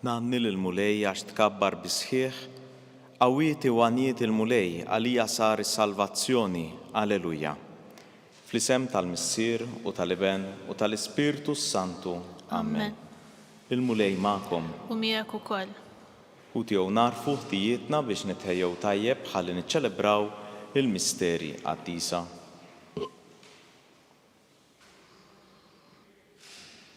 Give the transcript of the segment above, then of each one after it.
Nanni l-mulej għax tkabbar bisħieħ, qawwiet iwanijiet il-mulej għalija sar is-salvazzjoni. Alleluja. Fl-isem tal-Missier u tal-Iben u tal-Ispirtu Santu. Amen. Il-mulej magħkom. U miegħek ukoll. U tiegħu narfu ħtijietna biex nitħejjew tajjeb ħalli niċċelebraw il-misteri qaddisa.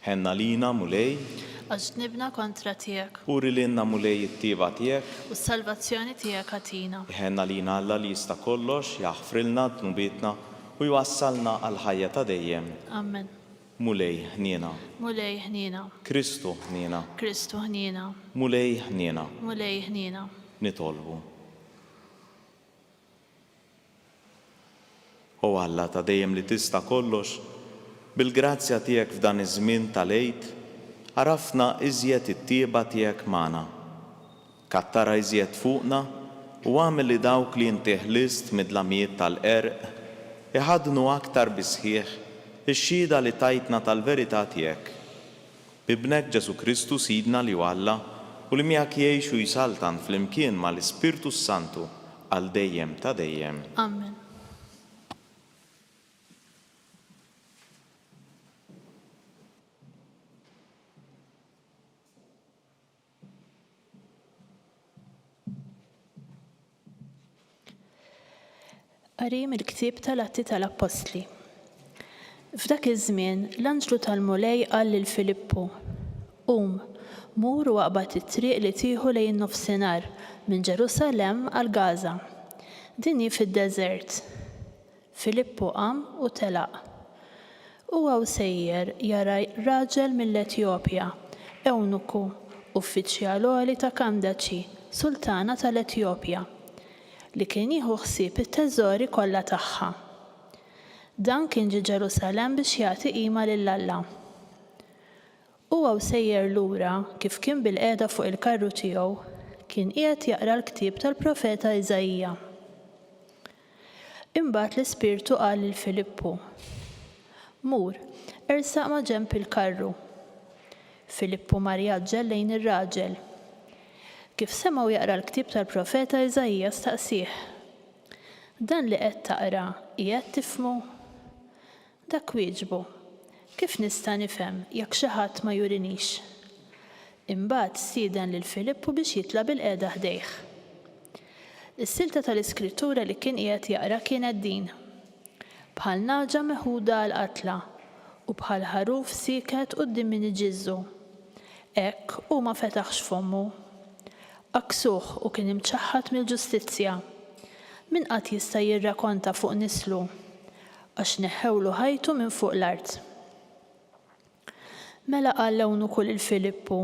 Ħenna lina mulej Għax nibna kontra tiegħek uri lilna mulej it-tieba tiegħek u s-salvazzjoni tiegħek għatina. ħenna lina Alla li jista' kollox jaħfrilna dnubietna u jwassalna għal ħajja ta' dejjem. Amen. Mulej ħniena. Mulej ħniena. Kristu ħniena. Kristu ħniena. Mulej ħniena. Mulej ħniena. Nitolbu. O Alla ta' dejjem li tista' kollox, bil-grazzja tiegħek f'dan iż-żmien tal-għid, għarafna iżjed it-tieba tiegħek magħna. Kattara iżjed fuqna u għamel li dawk li inti ħlist mid-dlamijiet tal-għerq iħadnu aktar bisħieħ ix-xhieda li tajtna tal-verità tiegħek. Bibnek Ġesu Kristu Sidna li Alla u li miegħek jgħix u jsaltan flimkien mal-Ispirtu Santu għal dejjem ta' dejjem. Amen. Qari mill-ktieb tal-Atti tal-Apostli. F'dak iż-żmien l-anġlu tal-mulej qal lil Filippu: mur u waqbad it-triq li tieħu lejn nofsinhar minn Ġerusalemm għal Gaza. Din hi fid-deżert. Filippu qam u telaq. Huwa sejjer jara raġel mill-Etjopja, ewnuku, uffiċjal għoli ta' Kandaċi, sultana tal-Etjopja, li kien jieħu ħsieb it-teżori kollha tagħha. Dan kien ġie Ġerusalemm biex jagħti qima lill-Alla. Huwa sejjer lura kif kien bil-qiegħda fuq il-karru tiegħu, kien qiegħed jaqra l-ktieb tal-Profeta Iżajija. Imbagħad l-Ispirtu qal lil Filippu: mur, ersaq ma' ġenb il-karru. Filippu mar jaġġel lejn ir-raġel. Kif semgħu jaqra l-ktieb tal-Profeta Iżajija staqsih: dan li qed taqra qiegħed tifhmu? Dak wieġbu: kif nista' nifhem jekk xi ħadd ma jurinix? Imbagħad stieden lil Filippu biex jitla' bil-qiegħda ħdejh. Is-silta tal-Iskrittura li kien qiegħed jaqra kienet din: bħal naġa meħuda għal qatla u bħal ħaruf siket quddiem min iġiżżu. Hekk hu ma fetaħx fommu. Aksuh u kien imċaħħad mill-ġustizzja. Min qatt jista' jirrakkonta fuq nislu għax neħħewlu ħajtu minn fuq l-art. Mela qal l-ewnuku lil Filippu: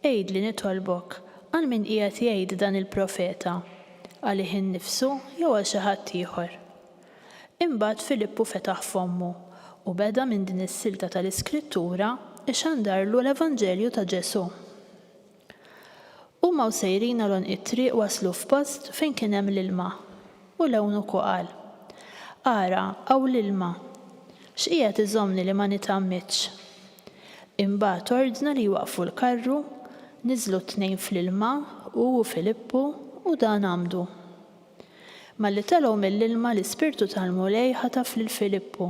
għidli nitolbok għal min qiegħed jgħid dan il-profeta, għalih innifsu jew għal xi ħadd ieħor. Imbagħad Filippu fetaħ fommu u beda minn din is-silta tal-Iskrittura ixandarlu l-Evanġelju ta' Ġesu. Huma sejrin għalhom it-triq waslu f'post fejn kien hemm l-ilma. U l-ewnuku qal: ara hawn l-ilma, x'qiegħed iżommni li ma nitammitx? Imbagħad ordna li waqfu l-karru, niżlu t-tnejn fl-ilma u Filippu u dan għamdu. Malli telgħu mill-ilma l-Ispirtu tal-mulej ħataf lil Filippu.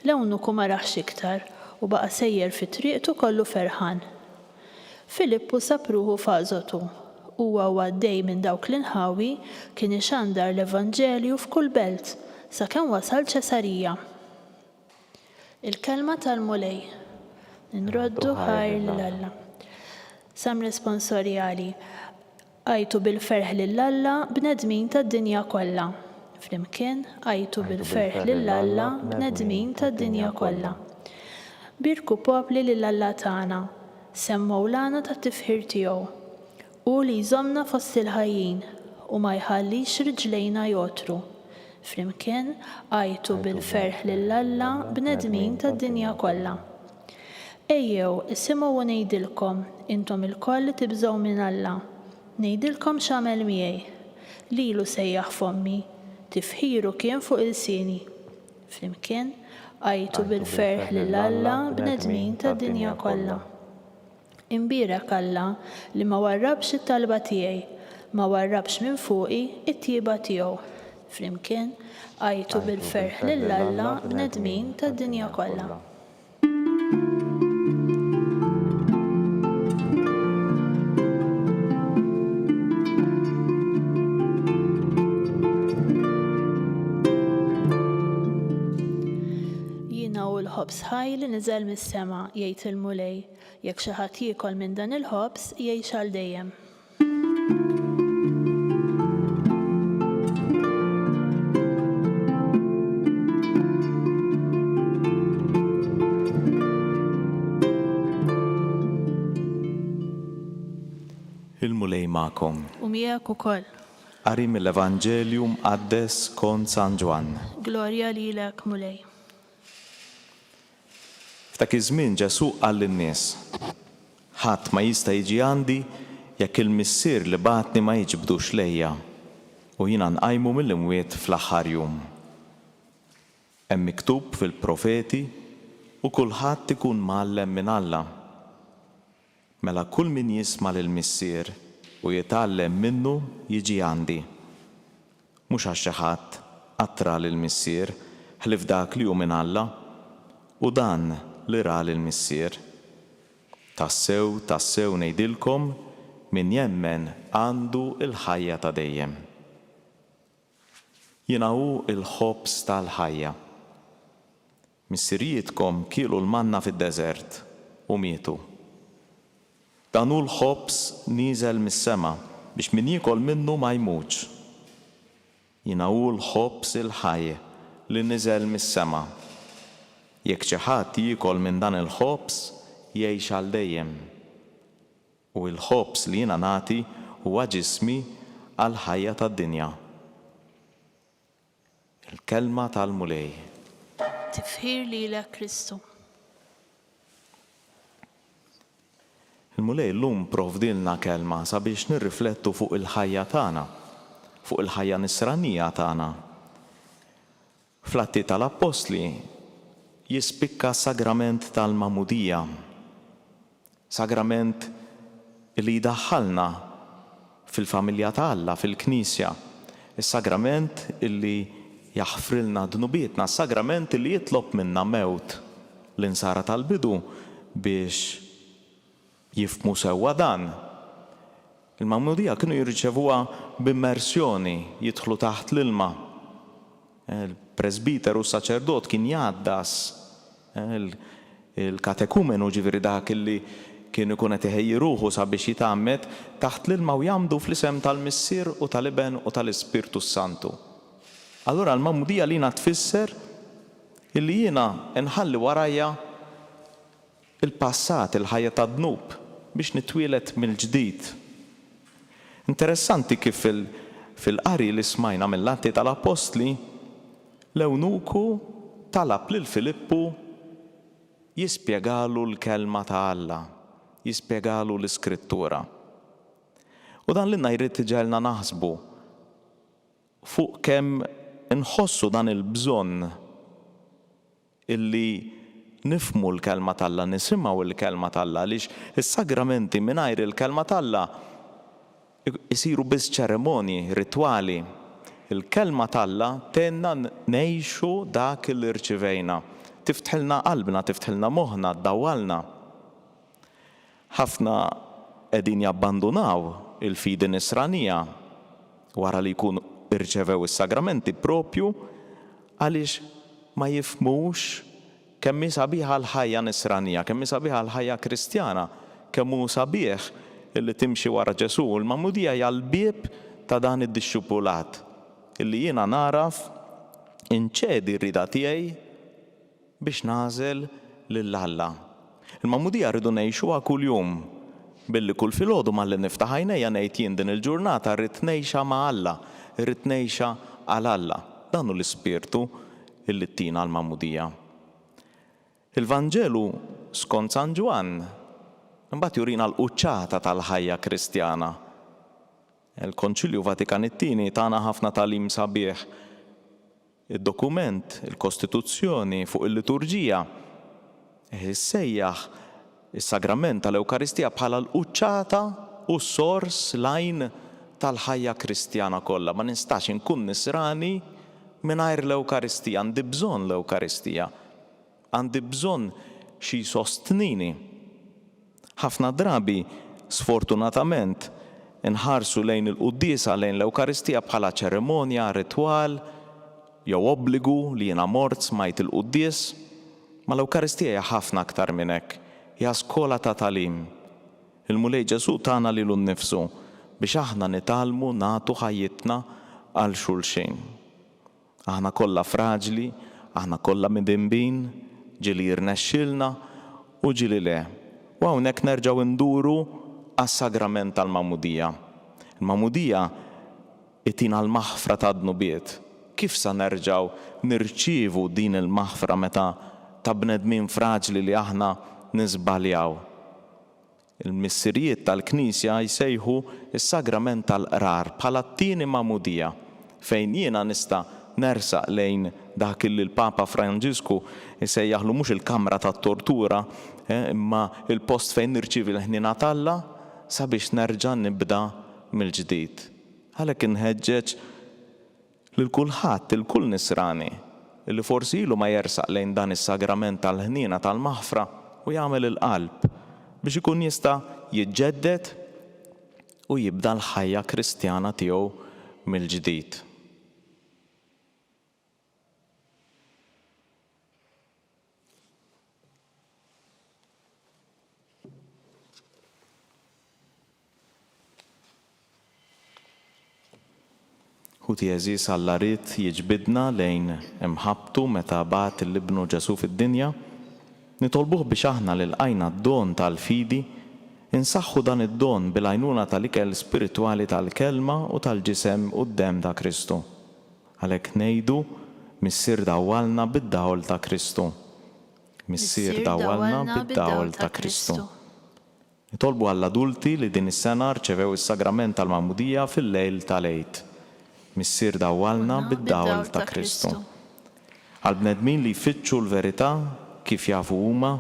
L-ewnuku ma raħx iktar u baqa' sejjer fit-triqtu kollu ferħan. Filippu sab ruħu f'għażotu. Huwa għaddej minn dawk l-inħawi kien ixandar l-Evanġelju f'kull belt sakemm wasal Ċesarija. Il-kelma tal-mulej. Nroddu ħajr lill-Alla. Sam responsorjali. Għajtu bil-ferħ lill-Alla bnedmin tad-dinja kollha. Flimkien għajtu bil-ferħ lill-Alla bnedmin tad-dinja kollha. Birku popli lill-Alla tagħna. Semmaw lana ta' tifħir tiegħu u li jżommna fost il-ħajjin u ma jħallix riġlejna jotru. Flimkien għajtu bil-ferħ lill-Alla bnedmin tad-dinja kollha. Ejjew isimgħu u ngħidilkom intom il-koll li tibżgħu minn Alla. Ngħidilkom x'għamel miegħi. Lilu sejjaħ fommi, tifħiru kien fuq il-sieni. Flimkien għajtu bil-ferħ lill-Alla bnedmin tad-dinja kollha. Imbierak Alla li ma warrabx it-talba tiegħi, ma warrabx minn fuqi it-tieba tiegħu. Flimkien għajtu bil-ferħ lil Alla bnedmin tad-dinja kollha. Jiena hu l-ħobs ħaj li niżel mis-sema jgħid il-mulej, jekk xi ħadd jiekol minn dan il-ħobs jgħix għal dejjem. Il-mulej ma'kom. U miegħek ukoll. Qari mill-Evanġelju mqaddes skont San Ġwan. Glorja lilek mulej. F'dak iż-żmien Ġesu qal lin-nies: ħadd ma jista' jiġi għandi jekk il-missier li bagħtni ma jiġbdux lejja u jiena nqajmu mill-imwiet fl-aħħar jum. Hemm miktub fil-profeti u kulħadd ikun mgħallem minn Alla. Mela kull min jisma' lill-missier u jitgħallem minnu jiġi għandi. Mhux għax xi ħadd attra lill-missier ħlif dak li hu minn Alla u dan li ra lill-missier. Tassew, tassew ngħidilkom min jemmen għandu il-ħajja ta' dejjem. Jiena hu l-ħobs tal-ħajja. Missirijietkom kielu l-manna fid-deżert u mietu. Dan hu l-ħobs nieżel mis-sema biex min jiekol minnu ma jmutx. Jiena hu l-ħobs il-ħaj li niżel mis-sema. Jekk xi ħadd jiekol minn dan il-ħobs jgħix għal dejjem. U l-ħobs li jiena nagħti huwa ġismi għal ħajja tad-dinja. Il-kelma tal-mulej. Tifħir lilek Kristu. Il-mulej llum provdilna kelma sabiex nirriflettu fuq il-ħajja tagħna, fuq il-ħajja nisranija tagħna. Fl-Atti tal-Apostli jispikka sagrament tal-Mamudija, sagrament li jdaħħalna fil-familja ta' Alla, fil-Knisja, is-sagrament illi jaħfrilna dnubietna, s-sagrament illi jitlob minna mewt l-insara tal-bidu biex jifmu sewwa dan. Il-Mamudija kienu jirċevuha b'immersjoni, jidħlu taħt l-ilma. Il-presbiter u s-saċerdot kien jgħaddas il-katekumenu ġifieri dak illi kien ikun qed iħejji ruħu sabiex jitgħammed taħt l-ilma u jagħmdu fl-isem tal-Missier u tal-Iben u tal-Ispirtu Santu. Allura l-Mamudija lina tfisser illi jiena nħalli warajja il-passat, il-ħajja tad-dnub biex nitwielet mill-ġdid. Interessanti kif fil-qari li smajna mill-Atti tal-Apostli l-Ewnuku talab lil Filippu jispjegalu l-kelma ta' Alla, jispjegalu l-Iskrittura. U dan li jrid iġelna naħsbu fuq kemm inħossu dan il-bżonn illi nifmu l-kelma tal-Alla, nisimgħu l-kelma tal-Alla għaliex is-sagramenti mingħajr il-kelma tal-Alla isiru biss ċeremonji, ritwali. Il-kelma tal-Alla tenna ngħixu dak li rċivejna. Tiftħilna qalbna, tiftħilna moħħna, ddawwalna. Ħafna qegħdin jabbandunaw il-fidi nisranija wara li jkunu irċevew is-sagramenti propju għaliex ma jifhmux kemm hi sabiħa l-ħajja nisranija, kemm hi sabiħa l-ħajja Kristjana, kemm hu sabiħ illi timxi wara Ġesu. Il-Mamudija hija l-bieb ta' dan id-dixxupulat illi jiena naraf inċedi r-rida tiegħi biex nażel lil Alla. Il-Mamudija rridu ngħixuha kuljum billi kull filgħodu malli niftaħ għajnejja ngħid jien din il-ġurnata rrid ngħixha ma' Alla, rrid ngħixha għal Alla. Dan hu l-ispirtu illi ttina l-Mamudija. Il-Vanġelu skont San Ġwan imbagħad jurina l-quċċata tal-ħajja Kristjana. Il-Konċilju Vatikan it-Tieni tagħna ħafna tagħlim sabiħ. Id-dokument, il-Kostituzzjoni fuq il-liturġija issejjaħ is-sagrament tal-Ewkaristija bħala l-quċċata u s-sors lajn tal-ħajja Kristjana kollha. Ma nistax inkun nisrani mingħajr l-Ewkaristija, għandi bżonn l-Ewkaristija, għandi bżonn xi sostnini. Ħafna drabi, sfortunatament, inħarsu lejn il-quddiesa lejn l-Ewkaristija bħala ċerimonja, ritwal, jew obbligu li jiena mort smajt il-quddies, ma l-Ewkaristija hija ħafna aktar minn hekk, hija skola ta' tagħlim. Il-Mulej Ġesu tagħna lilu nnifsu biex aħna nitalmu nagħtu ħajjitna għal xulxin. Aħna kollha fraġli, aħna kollha midinbin, ġieli jirnexxilna u ġieli le. U hawnhekk nerġgħu nduru għas-sagrament tal-Magħmudija. Il-Magħmudija itina l-maħfra ta' dnubiet. Kif sa nerġgħu nirċievu din il-maħfra meta ta' bnedmin fraġli li aħna niżbaljaw? Il-missirijiet tal-Knisja jsejħu is-sagrament tal-qrar bħala t-tieni Magħmudija fejn jiena nista' nersaq lejn dak li l-Papa Franġisku jsejjaħlu mhux il-kamra tat-tortura imma il-post fejn nirċievi l-ħnina talla sabiex nerġa' nibda mill-ġdid. Għalhekk inħeġġeġ lil kulħadd il-kull nisrani li forsi ilu ma jersaq lejn dan is-sagrament tal-ħnina tal-maħfra u jagħmel il-qalb biex ikun jista' jiġġedded u jibda l-ħajja Kristjana tiegħu mill-ġdid. Ħuti eżis Alla-rid jiġbidna lejn imħabbtu meta bagħat il-Ibnu Ġesu fid-dinja, nitolbuh biex aħna li lqajna d-don tal-fidi insaħħu dan id-don bil-għajnuna tal-ikel spiritwali tal-kelma u tal-ġisem quddiem ta' Kristu. Għalhekk ngħidu missier dawwalna bid-dawl ta' Kristu. Missier dawwalna bid-dawl ta' Kristu. Nitolbu għall-adulti li din is-sena rċevew is-sagrament tal-Magħmudija fil-lejl tal-Għid. Missier dawwalna bid-dawl ta' Kristu. Għal-bnedmin li jfittxu l-verità kif jafu huma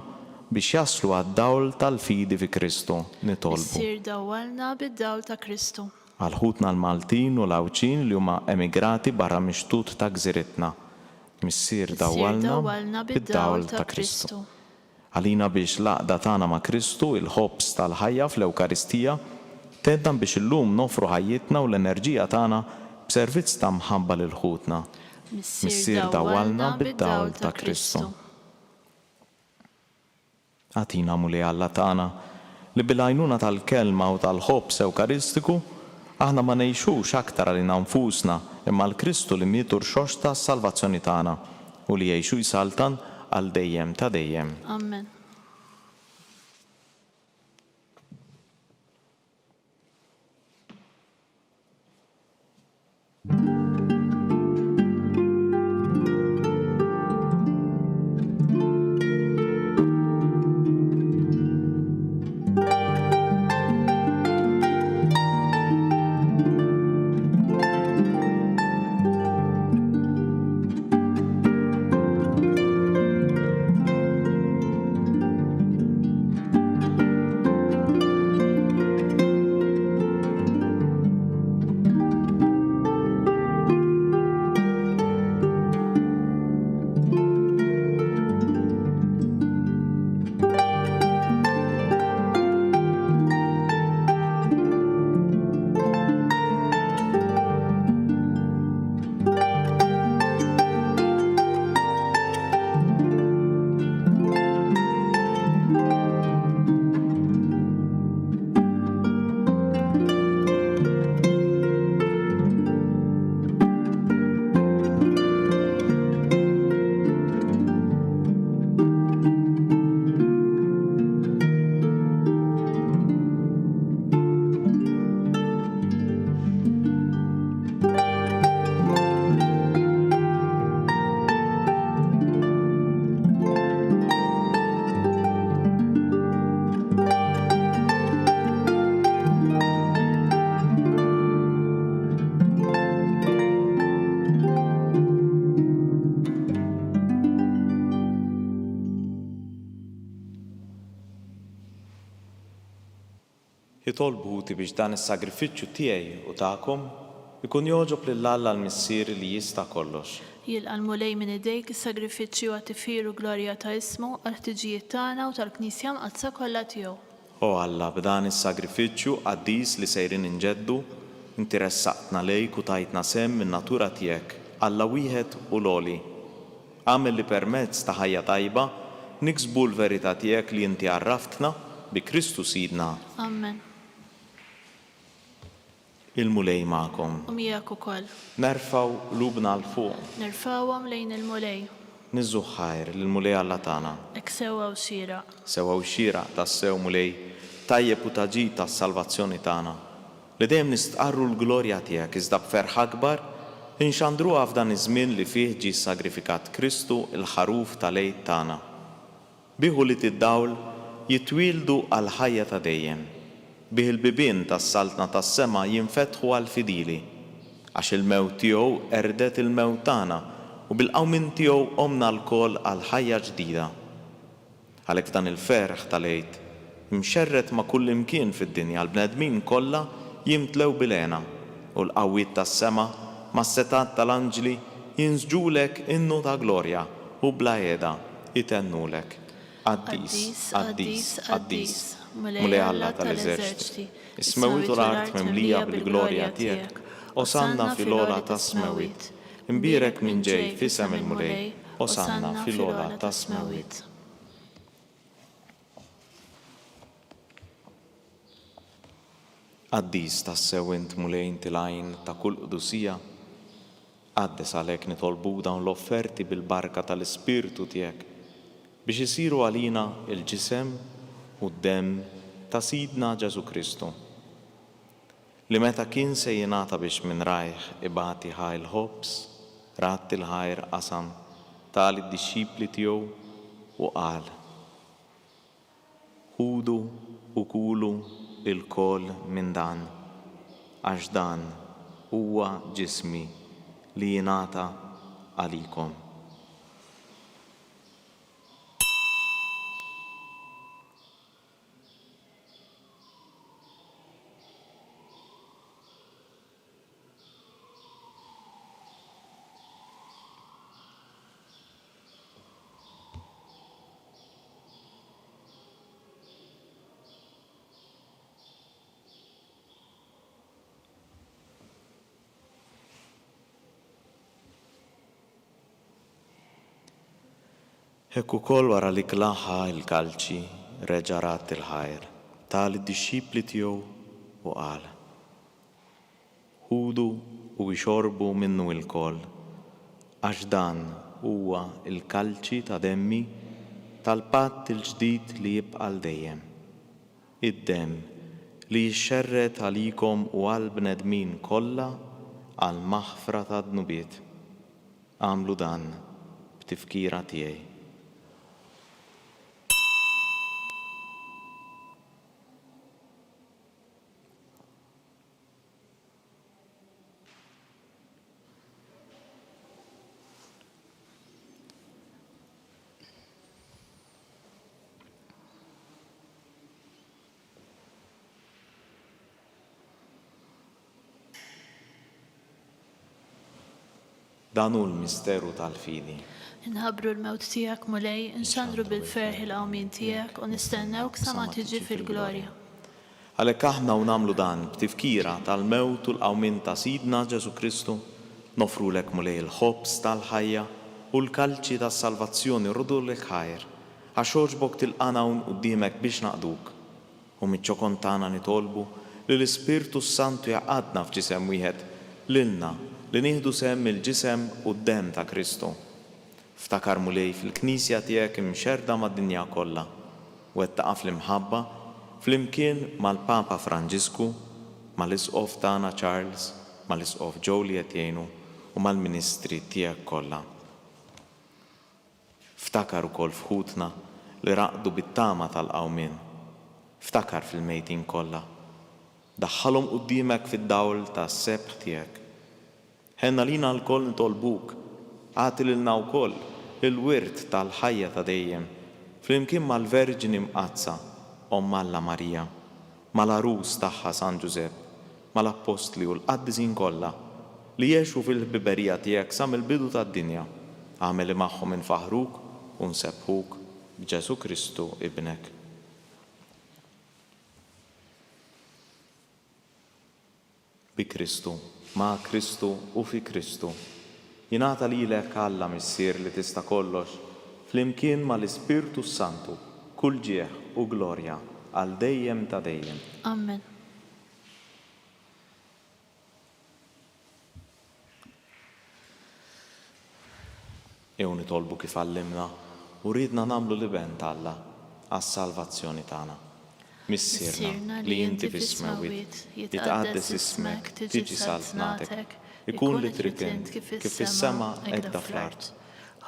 biex jaslu għad-dawl tal-fidi fi Kristu nitolbu. Missier dawwalna bid-dawl ta' Kristu. Għal-ħutna l-Maltin u l-Awċin li huma emigrati barra mixtut ta' gżiritna. Missier dawwalna bid-dawl ta' Kristu. Għalina biex l-għaqda tagħna ma' Kristu, il-ħobbs tal-ħajja fl-Ewkaristija, teddan biex illum nofru ħajjitna u l-enerġija tagħna b'servizz ta' mħabba lil ħutna. Missier dawwalna bid-dawl ta' Kristu. Għatina Mulej Alla tagħna li bil-għajnuna tal-kelma u tal-ħobbs Ewkaristiku aħna ma ngħixux aktar għalina nfusna imma l-Kristu li mietu r-xox tas-salvazzjoni tagħna u li jgħixu jsaltan għal dejjem ta' dejjem. Amen. Jitolbuti biex dan is-sagrifiċċju tiegħi u tagħkom ikun jogħġob lill-Alla l-Missier li jista' kollox. Jilqa' l-mulej minn idejk is-sagrifiċċju għat-tifir u glorja ta' ismu għal-ħtiġijiet tagħna u tal-Knisja mqazza kollha tiegħu. O Alla, b'dan is-sagrifiċċju qaddis li sejrin inġeddu, inti ressaqtna lejk u tajtna semm min-natura tiegħek, Alla wieħed u loli. Għamel li permezz ta' ħajja tajba niksbu l-verità tiegħek li inti għarraftna bi Kristu Sidna. Amen. Il-mulej magħkom. U miegħek ukoll. Nerfaw lubna l fuq. Nerfawhom lejn il-mulej. Niżu ħajr lill-mulej Alla tagħna. Hekk sewwa u xieraq. Sewwa u xieraq tas-sew mulej tajjeb u taġid tas-salvazzjoni tagħna. Li dejjem nistqarru l-glorja tiegħek iżda b'ferħ akbar inxandruha f'dan iż-żmien li fih ġie sagrifikat Kristu il-ħaruf tal-għid tagħna. Bieħu li tiddawl jitwildu għal ħajja ta' dejjem. Bih il-bibien tas-saltna tas-sema jinfetħu għal fidili għax il-mewt tiegħu erdet il-mewt tagħna u bil-qawmin tiegħu qomna l-kol għal ħajja ġdida. Għalhekk dan il-ferħ tal-għid imxerret ma' kull imkien fid-dinja l-bnedmin kollha jimtlew bil-għena u l-qawwiet tas-sema mas-setat tal-anġli jinżġulek innu ta' glorja u bla qiegħda itennulek. Qaddis, qaddis, qaddis, mulej Alla tal-eżerċiti, is-smawiet u l-art memlija bil-glorja tiegħek, osanna fil-ola tas-smawiet. Imbierek minn ġej f'isem il-mulej, osanna fil-ola tas-smawiet. Qaddis tas-sew int mulej tilgħin ta' kull qdusija, qaddes għalhekk nitolbu dawn l-offerti bil-barka tal-Ispirtu tiegħek biex isiru għalina il-ġisem u d-demm ta' Sidna Ġesu Kristu. Li meta kien se jingħata biex minn rajħ ibati ħajl ħobs, rat il-ħajr qasam tal id-dixxipli tiegħu u qal: Ħudu u kulu il-kol minn dan, għax dan huwa ġismi li jingħata għalikom. Hekk ukoll wara li klaħħa il-kalċi reġa' rat il-ħajr tal id-dixxipli tiegħu u qal: Ħudu u jxorbu minnu l-kol, għax dan huwa il-kalċi ta' demmi tal-patt il-ġdid li jibqa' l dejjem. Id-demm li jixxerret għalikom u għal bnedmin kollha għal maħfra ta' dnubiet. Għamlu dan b'tifkira tiegħi. Dan hu l-misteru tal-fidi. Inħabbru l-mewt tiegħek mulej, inxandru bil-ferħ il-qawmin tiegħek u nistennewk sa ma tiġi fil-glorja. Għalhekk aħna u nagħmlu dan b'tifkira tal-mewt u l-qawmin ta' Sidna Ġesu Kristu, nofrulek mulej il-ħobs tal-ħajja u l-kalċi tas-salvazzjoni rudulek ħajr, għax oġbok tilqana hawn quddiemek biex naqduk. U miċ-ċokon tagħna nitolbu li l-Ispirtu Santu jaqgħadna f'ġisem wieħed lilna li nieħdu sehem il-ġisem u d-demm ta' Kristu. Ftakar mulej fil-Knisja tiegħek imxerda mad-dinja kollha u qed taqa' fl-imħabba flimkien mal-Papa Franġisku, mal-Isqof tagħna Charles, mal-Isqof Joe li qed jgħinu u mal-Ministri tiegħek kollha. Ftakar ukoll fħutna li raqdu bit-tama tal-qawmien. Ftakar fil-mejtin kollha. Daħħalhom quddiemek fid-dawl tas-sebħ tiegħek. Ħenna lina l-koll nitolbuk, għati lilna wkoll il-wirt tal-ħajja ta' dejjem, flimkien mal-Verġini mqazza, Omma Alla Marija, mal-arus tagħha San Giuseppe, mal-apostli u l-qaddisin kollha li jgħixu fil-ħbiberija tiegħek sa mill-bidu tad-dinja. Għamel magħhom infaħruk u nsebħuk b'Ġesu Kristu ibnek. Bi Kristu, ma' Kristu u fi Kristu. Jingħata lilek Alla Missier li tista' kollox, flimkien mal-Ispirtu Santu, kull ġieħ u glorja għal dejjem ta' dejjem. Amen. Ew nitolbu kif għallimna u ridna nagħmlu liben Alla għas-salvazzjoni tagħna. Missierna li inti fis-smewit, jitqaddes ismek, tiġi saltnatek, ikun li trid int kif fis-sema hekk fl-art.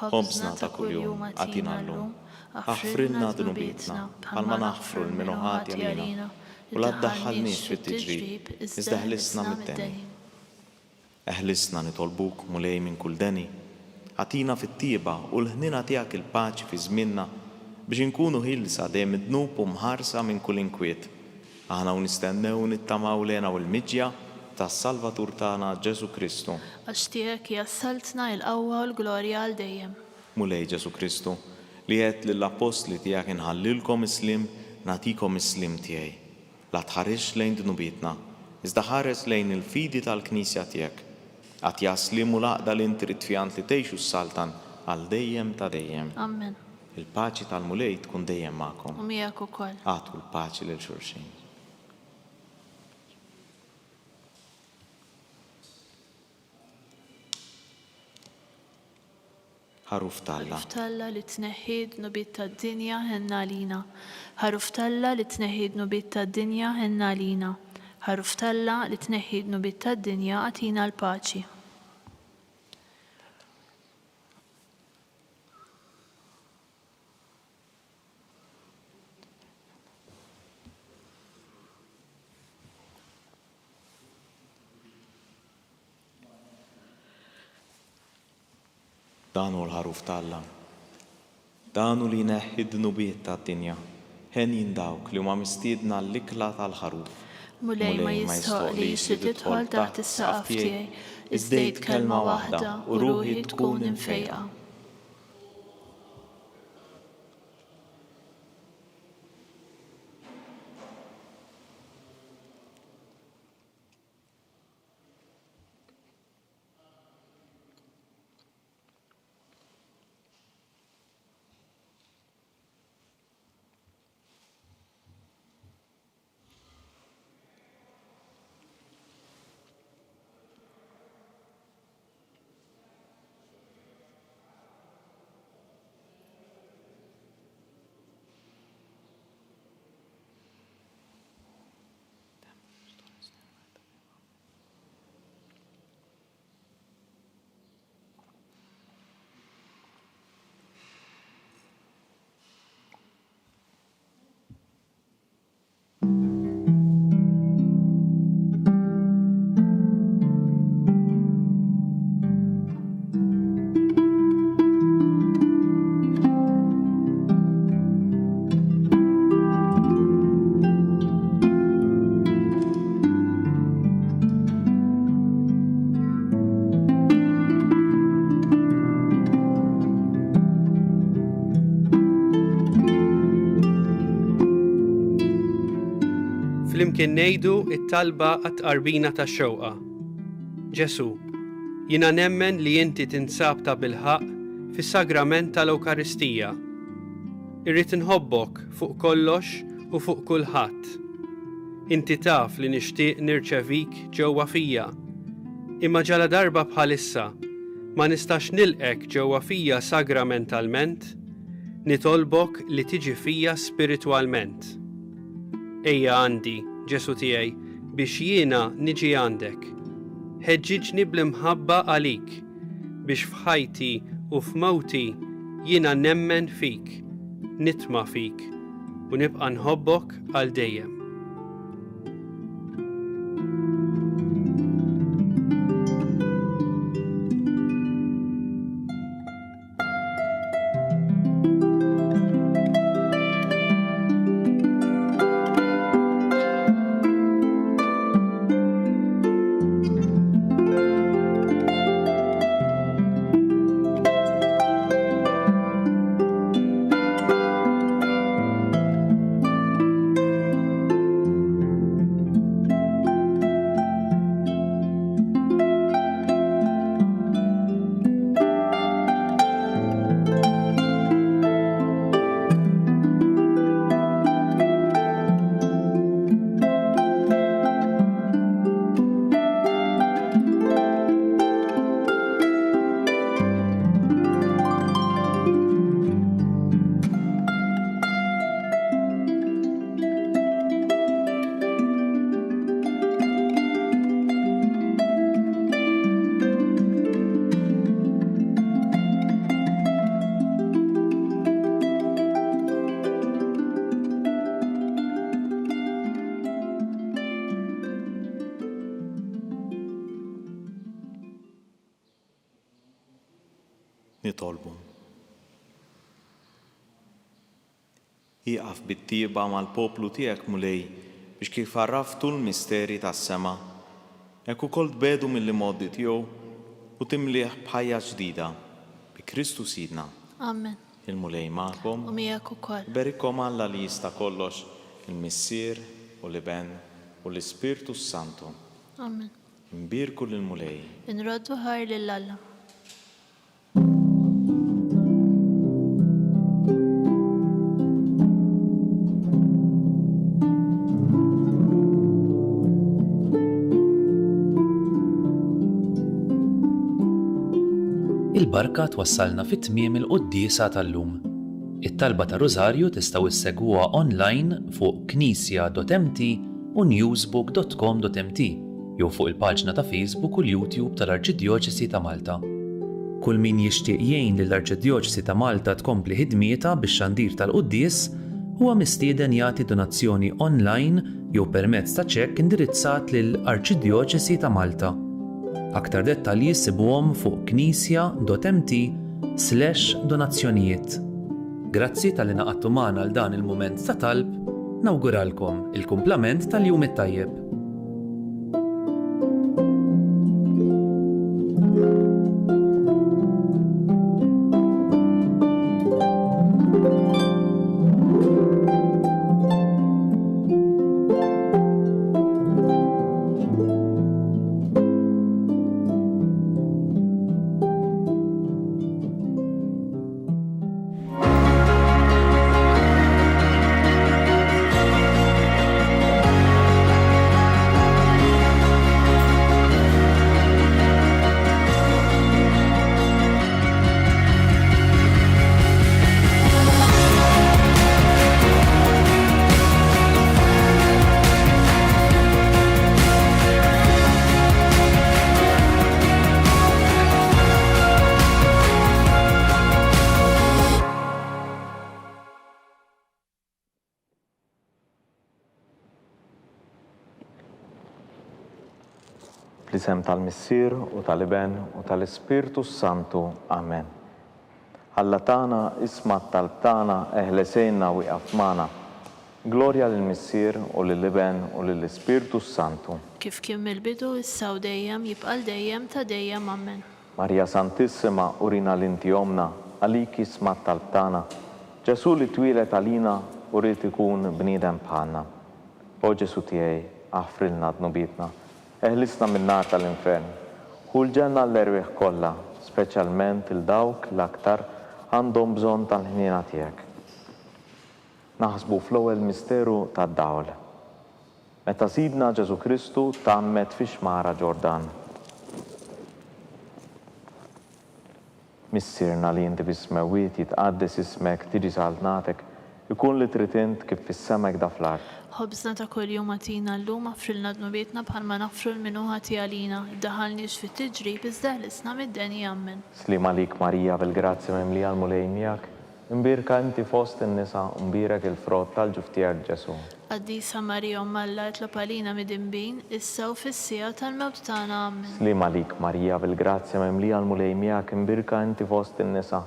Ħobżna ta' kuljum għatina llum, aħfrilna dnubitna bħalma naħfru l-minuħati għalina u la ddaħħalniex fit-tiġrib, iżda ħlisna mid-deni. Eħlisna nitolbuk mulej minn kull deni, għatina fit-tieba u l-ħnina tiegħek il-paċi fi żmienna biex inkunu ħilsa dejjem id-dnub u mħarsa minn kull inkwiet. Aħna nistennew nittamaw lena u l-miġja tas-Salvatur tagħna Ġesu Kristu. Għax tiegħek jassaltna l-qawwa u l-glorja għal dejjem. Mulej Ġesu Kristu li qed lill-apostli tiegħek inħallilkom islim nagħtikom islim tiegħi. La tħarix lejn dnubietna, iżda ħares lejn il-fidi tal-Knisja tiegħek. Għat jaslim u laqda li inti trid fihant li tgħixu s-saltan għal dejjem ta' dejjem. Amen. Il-paċi tal-mulej tkun dejjem magħkom. U miegħek ukoll. Għatu l-paċi lil xulxin. Ħaruf Talla. Ħaruf Talla li tneħħi d-nubiet tad-dinja ħenna lina. Ħaruf Talla li tneħħi d-nubiet tad-dinja ħenna lina. Ħaruf Talla li tneħħi d-nubiet tad-dinja għatina l-paċi. Danu l-ħaruf Talla. Danu li neħħi d-nubiet tad-dinja. Ħen jindawk li huma mistiedna l-ikla tal-ħaruf. Mulej ma jistħoq li tidħol taħt is-saqaf tiegħi, iżdejt kelma waħda u ruħi tkun imfejqa. Flimkien ngħidu t-talba għat-tqarbina tax-xewqa. Ġesu, jiena nemmen li inti tinsab ta' bilħaq fis-sagrament tal-Ewkaristija. Irrid inħobbok fuq kollox u fuq kulħadd. Inti taf li nixtieq nirċevik ġewwa fija, imma ġala darba bħalissa ma nistax nilqek ġewwa fija sagramentalment, nitolbok li tiġi fija spiritwalment. Ejja għandi, Ġesu tiegħi, biex jiena niġi għandek. Ħeġġiġni bl-imħabba għalik, biex f'ħajti u f'mewti jiena nemmen fik, nitma' fik u nibqa' nħobbok għal dejjem. nitolbu. Iqaf bit-tieqa mal-poplu tiegħek mulej biex kif għarraftu l-misteri tas-sema, hekk ukoll tbedu mill-modi tiegħu u timliħ b'ħajja ġdida bi Kristu Sidna. Amen. Il-mulej magħkom U miegħek ukoll. berikom Alla li jista' kollox, il-Missier u l-Iben u l-Ispirtu Santu. Amen. Nbirku lill-mulej. Inroddu ħar lil Alla. Il-barka twassalna fit-tmiem il-qudiesa tal-lum. It-talba ta' Rożarju tistgħu issegwuha online fuq knisja.mt u newsbook.com.mt jew fuq il-paġna ta' Facebook u l-YouTube tal-Arċidjoċesi ta' Malta. Kull min jixtieq jgħin lill-Arċidjoċesi ta' Malta tkompli ħidmieta bix-xandir tal-quddies huwa mistieden jagħti donazzjoni online jew permezz ta' ċekk indirizzat lill-Arċidjoċesi ta' Malta. Aktar dettalji issibuhom fuq knisja.mt/donazzjonijiet. Grazzi tal-li naqadtu magħna għal dan il-mument ta' talb, nawguralkom il-kumplament tal-jum it-tajjeb. Fl-isem tal-Missier u tal-Iben u tal-Ispirtu Santu. Amen. Alla tagħna isma' t-talb tagħna eħlesejna wieqaf magħna. Glorja lill-Missier u lill-Iben u lill-Ispirtu Santu. Kif kien mill-bidu issa u dejjem jibqa' dejjem ta' dejjem. Amen. Marja Santissima, urina l-inti omna, għalik isma' t-talb tagħna. Ġesu li twilet għalina u rrid ikun bniedem bħalna. O Ġesu tiegħi, aħfrilna dnubitna. Eħlisna min-nar tal-infern. Hu l-ġenna l-erwieħ kollha, speċjalment il-dawk l-aktar għandhom bżonn tal-ħniena tiegħek. Naħsbu fl-ewwel misteru tad-dawl. Meta Sidna Ġesu Kristu tgħammed fix-xmara Ġordan. Missierna li inti bismewwiet jitqaddes ismek tiġi saltnatek, ikun li trid int kif fis-semek da fl-art. Ħobżna ta' kuljum għatina llum aħfrilna dnubietna bħalma naħfru l-minuħa għalina. Daħalniex fit-tiġrib iżda ħlisna mid-deni. Amen. Slim għalik Marija bil-grazzi mimlija l-mulej miegħek, imbirka inti fost in-nisa u mbirek il-frott tal-ġuf tiegħek Ġesu. Qaddisa Marija Omma Alla itlob għalina mid-imbin, issa u fis-sija tal-mewt tagħna. Amen. Slim għalik Marija bil-grazzi mimlija l-mulej miegħek, imbirka inti fost in-nisa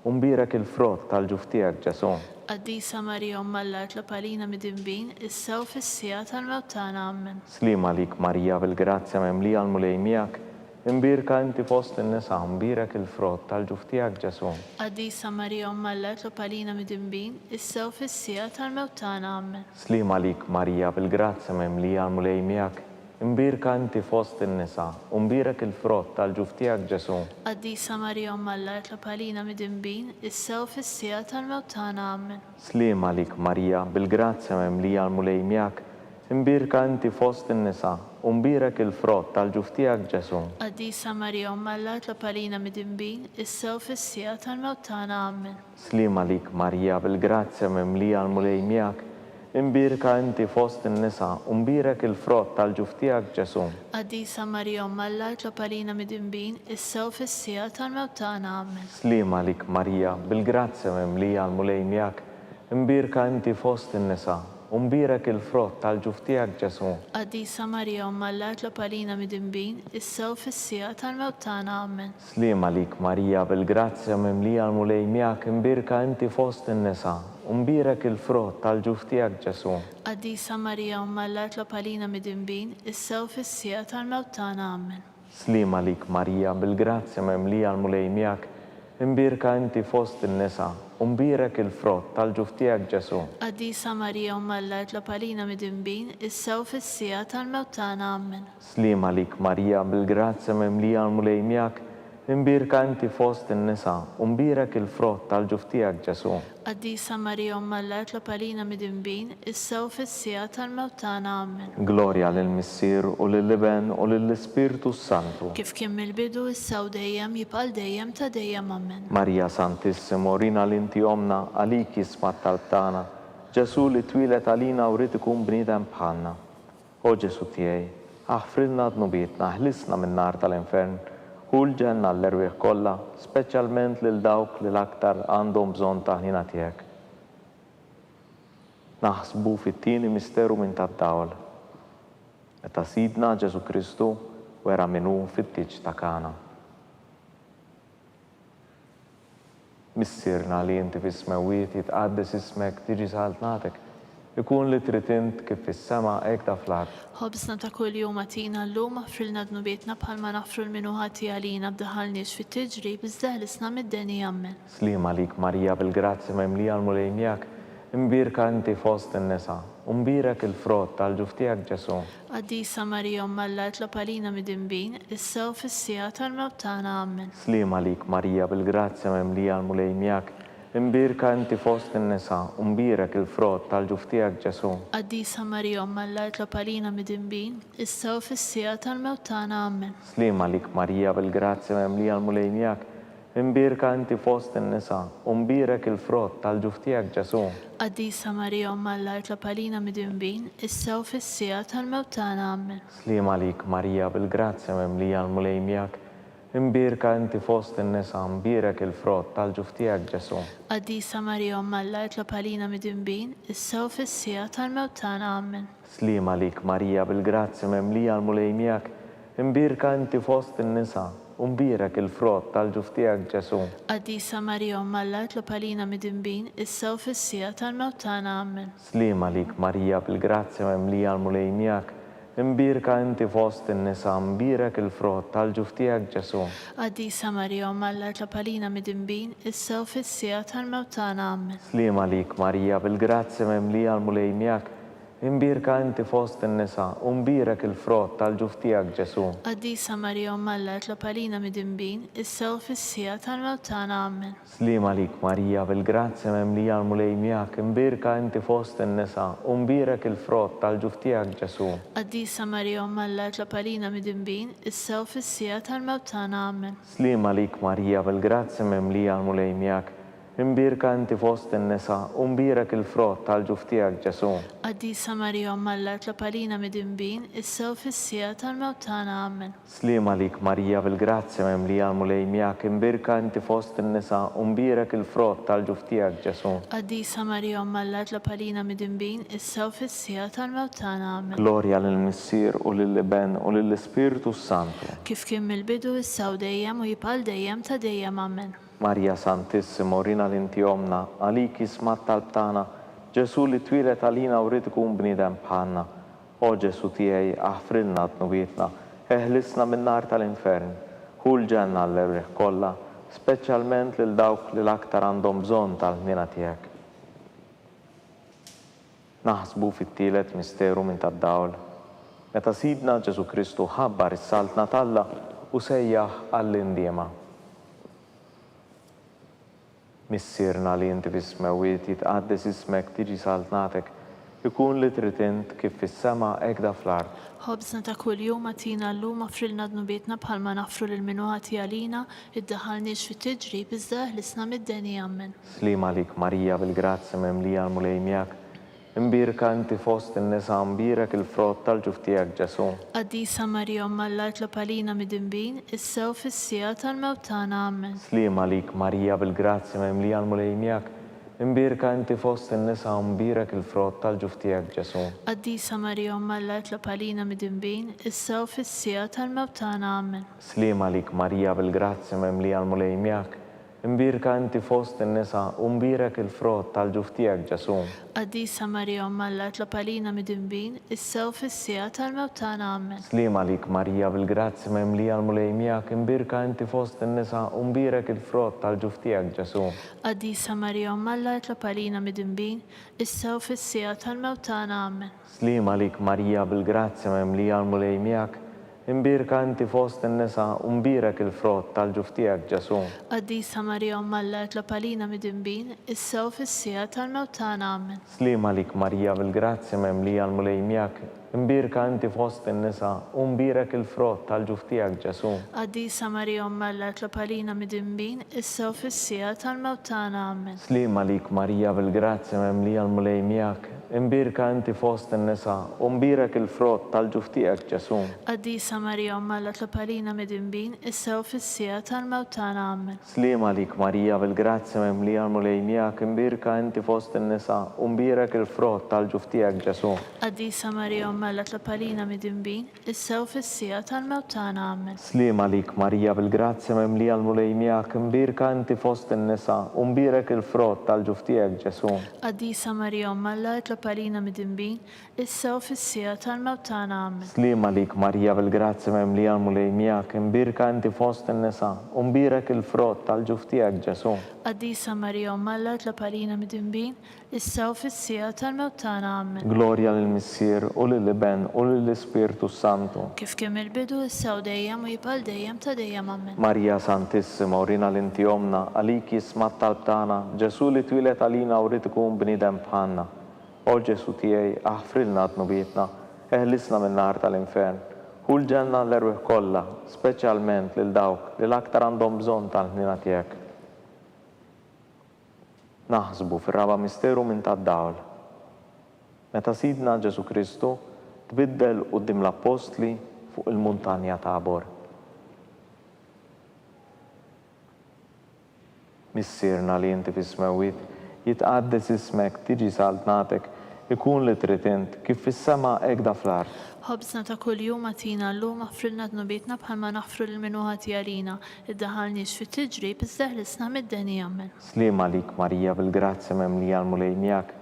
u mbirek il-frott tal-ġuf tiegħek Ġesu. Qaddisa Marija Omma Alla itlob għalina mid-imbin, issa u fis-sija tal-mewt tagħna. Amen. Slim għalik Marija bil-grazzi mimlija l-mulej miegħek, imbirka inti fost in-nisa u mbirek il-frott tal-ġuf tiegħek Ġesu. Qaddisa Marija Omma Alla itlob għalina mid-imbin, issa u fis-sija tal-mewt tagħna. Amen. Slim għalik Marija bil-grazzi mimlija l-mulej miegħek, imbirka inti fost in-nisa u mbirek il-frott tal-ġuf tiegħek Ġesu. Qaddisa Marija Omma Alla itlob għalina mid-imbin, issa u fis-sija tal-mewt tagħna. Amen. Slim għalik Marija bil-grazzi mimlija l-mulej miegħek, imbirka inti fost in-nisa u mbirek il-frott tal-ġuf tiegħek Ġesu. Qaddisa Marija Omma Alla itlob għalina mid-imbin, issa u fis-sija tal-mewt tagħna. Amen. Slim għalik Marija bil-grazzi mimlija l-mulej miegħek, imbirka inti fost in-nisa u mbirek il-frott tal-ġuf tiegħek Ġesu. Qaddisa Marija Omma Alla itlob għalina mid-imbin, issa u fis-sija tal-mewt tagħna. Amen. Slim għalik Marija bil-grazzi mimlija l-mulej miegħek, imbirka inti fost in-nisa u mbirek il-frott tal-ġuf tiegħek Ġesu. Qaddisa Marija Umm Alla tlob għalina midinbin, issa u fis-sija tal-mewt tagħna. Amen. Sliem għalik Marija bil-grazzja mimlija l-mulej miegħek imbirka inti fost in-nisa u mbirek il-frott tal-ġuf tiegħek Ġesu. Qaddisa Marija Umm Alla tlob għalina midinbin, issa u fis-sija tal-mewt tagħna. Amen. Sliem għalik Marija bil-grazzja mimlija l-mulej miegħek imbirka inti fost in-nisa u mbirek il-frott tal-ġuf tiegħek Ġesu. Qaddisa Marija Umm Alla tlob għalina midinbin, issa u fis-sija tal-mewt tagħna. Amen. Sliem għalik Marija bil-grazzja mimlija l-mulej miegħek imbirka inti fost in-nisa u mbirek il-frott tal-ġuf tiegħek Ġesu. Qaddisa Marija Umm Alla tlob għalina midinbin, issa u fis-sija tal-mewt tagħna. Amen. Glorja lill-Missier u lill-Iben u lill-Ispiritu Santu. Kif kien mill-bidu issa u dejjem jibqal dejjem ta' dejjem. Amen. Marija Santissimo, rina l-inti omna għalik jismat tal-tana, Ġesu li twilet għalina u rrit ikun bniedem bħalna. O Ġesu tiegħi, aħfrilna dnubietna, ħlisna min-nar tal-infern, u l-ġenna l-erwieħ kollha, speċjalment lil dawk li l-aktar għandhom bżonn ta' ħnina tiegħek. Naħsbu fit-tieni misteru minn tad-dawl. Meta Sidna Ġesu Kristu wera minnu fit-tiġ ta' Kana. Missirna li inti fis-smewiet jitqaddes ismek tiġi saltnatek, ikun li tritint kif fis-sema hekk ta' fl-ard. Ħobsna ta' kull jum għatina llum aħfrilna dnubietna bħalma naħfru l-minuħati għalina b'daħalniex fit-tiġrib iżda ħlisna mid-deni. Amen. Sliem għalik Marija bil-grazzja mimlija l-mulej miegħek, imbirka inti fost in-nisa u mbirek il-frott tal-ġuf tiegħek Ġesu. Qaddisa Marija Umm Alla tlob għalina midinbin, issa u fis-sija tal-mewt tagħna. Amen. Sliem għalik Marija bil-grazzja mimlija l-mulej miegħek, imbirka inti fost in-nisa u mbirek il-frott tal-ġuf tiegħek Ġesu. Qaddisa Marija Umm Alla tlob għalina midinbin, issa u fis-sija tal-mewt tagħna. Amen. Sliem għalik Marija bil-grazzja mimlija l-mulej miegħek, imbirka inti fost in-nisa u mbirek il-frott tal-ġuf tiegħek Ġesu. Qaddisa Marija Umm Alla tlob għalina midinbin, issa u fis-sija tal-mewt tagħna. Amen. Sliem għalik Marija bil-grazzja mimlija l-mulej miegħek, imbirka inti fost in-nisa mbirek il-frott tal-ġuf tiegħek Ġesu. Qaddisa Marija Umm Alla tlob għalina midinbin, issa u fis-sija tal-mewt tagħna. Amen. Sliem għalik Marija bil-grazzja mimlija l-mulej miegħek, imbirka inti fost in-nisa u mbirek il-frott tal-ġuf tiegħek Ġesu. Qaddisa Marija Umm Alla tlob għalina midinbin, issa u fis-sija tal-mewt tagħna. Amen. Sliem għalik Marija bil-grazzja mimlija l-mulej miegħek, imbirka inti fost in-nisa mbirek il-frott tal-ġuf tiegħek Ġesu. Qaddisa Marija Umm Alla tlob għalina midinbin, issa u fis-sija tal-mewt tagħna. Amen. Sliem għalik Marija bil-grazzja mimlija l-mulej miegħek, imbirka inti fost in-nisa u mbirek il-frott tal-ġuf tiegħek Ġesu. Qaddisa Marija Umm Alla tlob għalina midinbin, issa u fis-sija tal-mewt tagħna. Amen. Sliem għalik Marija bil-grazzja mimlija l-mulej miegħek, imbirka inti fost in-nisa u mbirek il-frott tal-ġuf tiegħek Ġesu. Qaddisa Marija Umm Alla tlob għalina midinbin, issa u fis-sija tal-mewt tagħna. Amen. Sliem għalik Marija bil-grazzja mimlija l-mulej miegħek, imbirka inti fost in-nisa u mbirek il-frott tal-ġuf tiegħek Ġesu. Qaddisa Marija Umm Alla tlob għalina midinbin, issa u fis-sija tal-mewt tagħna. Amen. Sliem għalik Marija bil-grazzja mimlija l-mulej miegħek, imbirka inti fost in-nisa u mbirek il-frott tal-ġuf tiegħek Ġesu. Qaddisa Marija Umm Alla tlob għalina midinbin, issa u fis-sija tal-mewt tagħna. Amen. Glorja lill-Missier u lill-Iben u lill-Ispiritu Santu. Kif kien mill-bidu issa u dejjem u jibqal dejjem ta' dejjem. Amen. Marija Santissimo, rina l-inti omna għalik jismat tal-tana, Ġesu li twilet għalina u rrit ikun bniedem bħalna. O Ġesu tiegħi, aħfrilna dnubietna, ħlisna min-nar tal-infern, hu l-ġenna l-erwieħ kollha, speċjalment lil dawk li l-aktar għandhom bżonn tal-ħnina tiegħek. Naħsbu fit-tielet misteru minn tad-dawl. Meta Sidna Ġesu Kristu ħabbar is-saltna Talla u sejjaħ għall-indiema. Missirna li inti fis-smewiet jitqaddes ismek tiġi saltnatek, ikun li tritint kif fis-sema hekk da fl-ard. Ħobsna ta' kull jum għatina llum aħfrilna dnubietna bħalma naħfru l-minuħati għalina, iddaħħalniex fit-tiġrib iżda ħlisna mid-deni. Amen. Sliem għalik Marija bil-grazzja mimlija l-mulej miegħek, imbirka inti fost in-nisa mbirek il-frott tal-ġuf tiegħek Ġesu. Qaddisa Marija Umm Alla tlob għalina midinbin, issa u fis-sija tal-mewt tagħna. Amen. Sliem għalik Marija bil-grazzja mimlija l-mulej miegħek, Imbirka inti fost in-nisa u mbirak il-frott tal-ġuf tiegħek Ġesu. Qaddisa Marija Umm Alla tlob għalina midinbin, issa u fis-sija tal-mewt tagħna. Amen. Slima lik Marija bil-grazzi memlija l-mulej miegħek. Imbirka inti fost in-nisa u mbirak il-frott tal-ġuf tiegħek Ġesu. Qaddisa Marija Umm Alla tlob għalina midinbin, issa u fis-sija tal-mewt tagħna. Amen. Slima lik Marija bil-grazzi memlija l-mulej miegħek. Imbirka inti fost in-nisa u mbirak il-frott tal-ġuf tiegħek Ġesu. Qaddisa Marija Umm Alla tlob għalina midinbin, issa u fis-sija tal-mewt tagħna. Amen. Slima lik Marija bil-grazzi memlija l-mulej miegħek. Imbirka inti fost in-nisa u mbirak il-frott tal-ġuf tiegħek Ġesu. Qaddisa Marija Umm Alla tlob għalina midinbin, issa u fis-sija tal-mewt tagħna. Amen. Slima lik Marija bil-grazzi memlija l-mulej miegħek. Imbirka inti fost in-nisa u mbirak il-frott tal-ġuf tiegħek Ġesu. Qaddisa Marija Umm Alla tlob għalina midinbin, issa u fis-sija tal-mewt tagħna. Amen. Slima lik Marija bil-grazzi memlija l-mulej miegħek. Imbirka inti fost in-nisa u mbirak il-frott tal-ġuf tiegħek Ġesu. Qaddisa Marija Umm Alla tlob għalina midinbin, issa u fis-sija tal-mewt tagħna. Amen. Slima lik Marija bil-grazzi memlija l-mulej miegħek. Imbirka inti fost in-nisa u mbirak il-frott tal-ġuf tiegħek Ġesu. Qaddisa Marija Umm Alla tlob għalina midinbin, issa u fis-sija tal-mewt tagħna. Amen. Slima lik Marija bil-grazzi memlija l-mulej miegħek. Imbirka inti fost in-nisa u mbirak il-frott tal-ġuf tiegħek Ġesu. Qaddisa Marija Umm Alla tlob għalina midinbin, issa u fis-sija tal-mewt tagħna. Amen. Slima lik Marija bil-grazzi memlija l-mulej miegħek. Imbirka inti fost in-nisa u mbirak il-frott tal-ġuf tiegħek Ġesu. Qaddisa Marija Umm Alla tlob għalina midinbin, issa u fis-sija tal-mewt tagħna. Amen. Glorja lill-Missier u lill-Iben u lill-Ispirtu Santu. Kif kien il-bidu issa u dejjem u jibqal dejjem ta' dejjem. Amen. Marija Santissima, urina l-inti omna, għalik jismat talbtana, Ġesu li twilet għalina u rrid ikun bniedem bħalna. O Ġesu tiegħi, aħfrilna t-nubietna, eħlisna minn nar tal-infern. U l-ġenna l-erwieħ kollha, speċjalment lil dawk li l-aktar għandhom bżonn tal-ħnina tiegħek. Naħsbu fir-raba misteru minn tad-dawl. Meta Sidna Ġesu Kristu tbiddel quddiem l-Apostli fuq il-muntanja Tabor. Missierna li inti fis-smewwiet, jitqaddes ismek, tiġi saltnatek, ikun li trid int, kif fis-sema hekk da fl-art. Ħobżna ta' kuljum agħtina llum aħfrilna t-nubietna bħalma naħfru l-minu ħati għalina, iddaħħalniex fit-tiġrib iżda ħlisna mid-deni. Amen. Slima lik Marija bil-grazzi memlija l-mulej miegħek.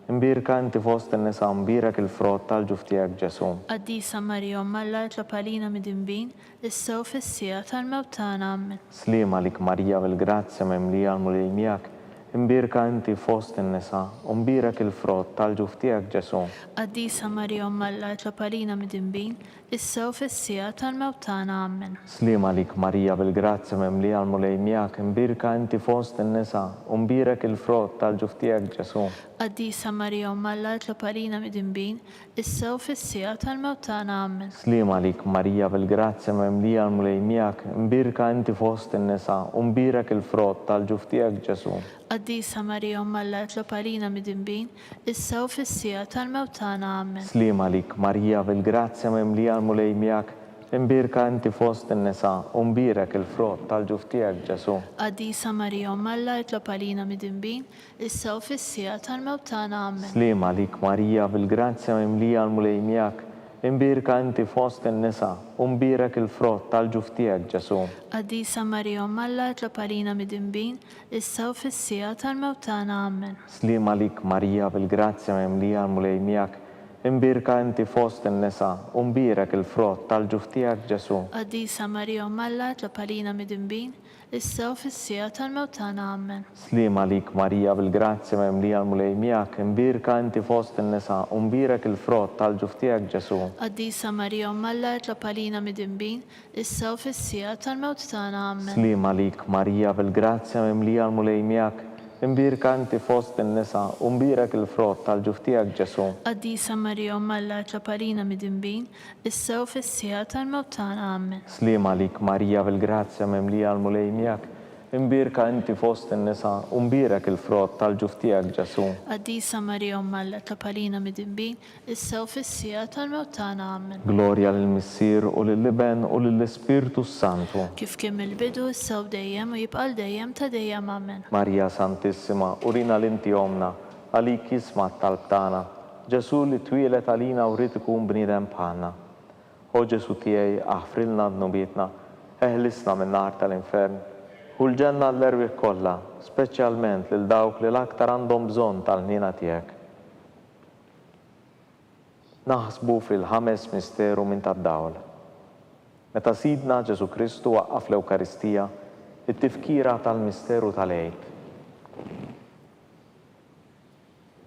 Imbirka inti fost in-nisa mbirak il-frott tal-ġuf tiegħek Ġesu. Qaddisa Marija Umm Alla tlob għalina midinbin, issa u fis-sija tal-mewt tagħna. Amen. Slima lik Marija bil-grazzi memlija l-mulej miegħek. Imbirka inti fost in-nisa u mbirak il-frott tal-ġuf tiegħek Ġesu. Qaddisa Marija Umm Alla tlob għalina midinbin, issa u fis-sija tal-mewt tagħna. Amen. Slima lik Marija bil-grazzi memlija l-mulej miegħek. Imbirka inti fost in-nisa u mbirak il-frott tal-ġuf tiegħek Ġesu. Qaddisa Marija Umm Alla tlob għalina midinbin, issa u fis-sija tal-mewt tagħna. Amen. Slima lik Marija bil-grazzi memlija l-mulej miegħek. Imbirka inti fost in-nisa u mbirak il-frott tal-ġuf tiegħek Ġesu. Qaddisa Marija Umm Alla tlob għalina midinbin, issa u fis-sija tal-mewt tagħna. Amen. Slima lik Marija bil-grazzi memlija l-mulej miegħek. Imbirka inti fost in-nisa u mbirak il-frott tal-ġuf tiegħek Ġesu. Qaddisa Marija Umm Alla tlob għalina midinbin, issa u fis-sija tal-mewt tagħna. Amen. Slima lik Marija bil-grazzi memlija l-mulej miegħek. Imbirka inti fost in-nisa u mbirak il-frott tal-ġuf tiegħek Ġesu. Qaddisa Marija Umm Alla tlob għalina midinbin, issa u fis-sija tal-mewt tagħna. Amen. Slima lik Marija bil-grazzi memlija l-mulej miegħek. Imbirka inti fost in-nisa u mbirak il-frott tal-ġuf tiegħek Ġesu. Qaddisa Marija Umm Alla tlob għalina midinbin, issa u fis-sija tal-mewt tagħna. Amen. Slima lik Marija bil-grazzi memlija l-mulej miegħek. Imbirka inti fost in-nisa u mbirak il-frott tal-ġuf tiegħek Ġesu. Qaddisa Marija Umm Alla tlob għalina midinbin, issa u fis-sija tal-mewt tagħna. Amen. Slima lik Marija bil-grazzi memlija l-mulej miegħek. Imbirka inti fost in-nisa u mbirak il-frott tal-ġuf tiegħek Ġesu. Qaddisa Marija Umm Alla tlob għalina midinbin, issa u fis-sija tal-mewt tagħna. Amen. Slima lik Marija bil-grazzi memlija l-mulej miegħek. imbirka inti fost in-nisa u mbirek il-frott tal-ġuf tiegħek Ġesu. Qaddisa Marija Umma l-etlab għalina mid-dinbin, issa u fis-sija tal-mewt tagħna. Amen. Glorja lill-Missier u lill-Iben u lill-Ispirtu Santu. Kif kien mill-bidu issa u dejjem u jibqa' dejjem ta' dejjem. Amen. Marija Santissima, urina l-inti omna, għalik jisma' talb tagħna. Ġesu li twielet għalina u rrid ikun bniedem bħalna. O Ġesu tiegħi aħfrilna d-nubietna, eħlisna min-nar tal-infern, u l-ġenna l-erwieħ kollha, speċjalment lil dawk li l-aktar għandhom bżonn tal-ħniena tiegħek. Naħsbu fil-ħames misteru minn tad-dawl. Meta Sidna Ġesu Kristu waqqaf l-Ewkaristija, it-tifkira tal-misteru tal-Għid.